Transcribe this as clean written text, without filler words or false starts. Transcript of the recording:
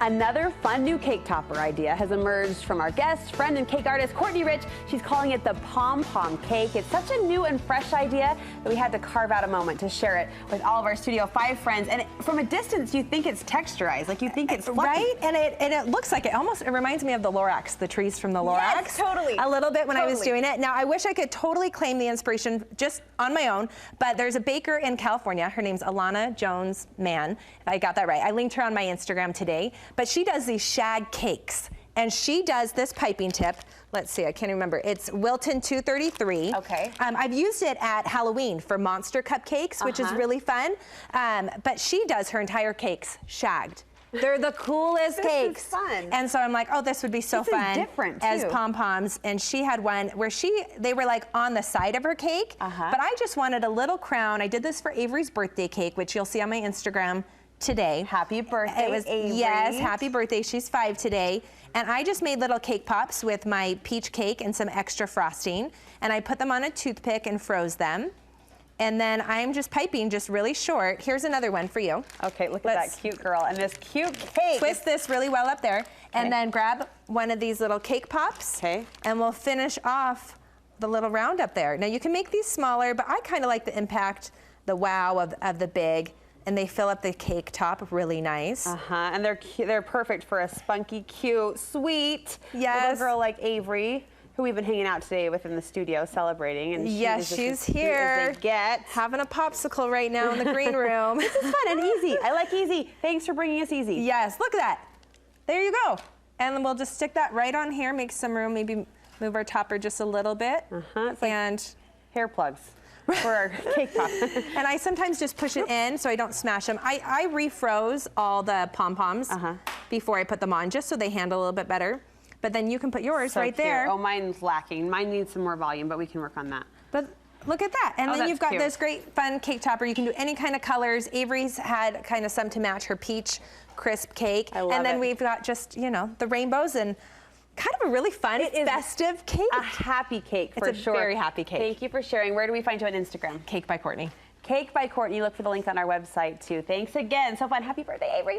Another fun new cake topper idea has emerged from our guest, friend, and cake artist, Courtney Rich. She's calling it the Pom Pom Cake. It's such a new and fresh idea that we had to carve out a moment to share it with all of our Studio 5 friends. And from a distance, you think it's texturized, like you think it's fluffy. Right? And it looks like it reminds me of the Lorax, the trees from the Lorax. Yes, totally. A little bit when I was doing it. Now, I wish I could totally claim the inspiration just on my own, but there's a baker in California. Her name's Alana Jones Mann, if I got that right. I linked her on my Instagram today. But she does these shag cakes, and she does this piping tip. Let's see, I can't remember. It's Wilton 233. Okay. I've used it at Halloween for monster cupcakes, which is really fun. But she does her entire cakes shagged. They're the coolest cakes. This is fun. And so I'm like, oh, this would be so fun. Different, too. As pom-poms. And she had one where they were like on the side of her cake, but I just wanted a little crown. I did this for Avery's birthday cake, which you'll see on my Instagram today. Happy birthday, it was, Avery. Yes, happy birthday. She's 5 today. And I just made little cake pops with my peach cake and some extra frosting. And I put them on a toothpick and froze them. And then I'm just piping just really short. Here's another one for you. Okay, look at that cute girl and this cute cake. Twist this really well up there. And then grab one of these little cake pops. Okay. And we'll finish off the little round up there. Now you can make these smaller, but I kind of like the impact, the wow of the big. And they fill up the cake top really nice. And they're perfect for a spunky, cute, sweet little girl like Avery, who we've been hanging out today with in the studio celebrating. And she's here. Having a popsicle right now in the green room. This is fun and easy. I like easy. Thanks for bringing us easy. Yes, look at that. There you go. And then we'll just stick that right on here, make some room, maybe move our topper just a little bit. It's like hair plugs for our cake pop. And I sometimes just push it in so I don't smash them. I refroze all the pom-poms before I put them on, just so they handle a little bit better. But then you can put yours right there. Oh, mine's lacking. Mine needs some more volume, but we can work on that. But look at that. And then you've got this great fun cake topper. You can do any kind of colors. Avery's had kind of some to match her peach crisp cake. I love and then we've got just, you know, the rainbows and kind of a really fun, festive cake. A happy cake, for sure. It's a very happy cake. Thank you for sharing. Where do we find you on Instagram? Cake by Courtney. Cake by Courtney. Look for the link on our website, too. Thanks again. So fun. Happy birthday, Avery.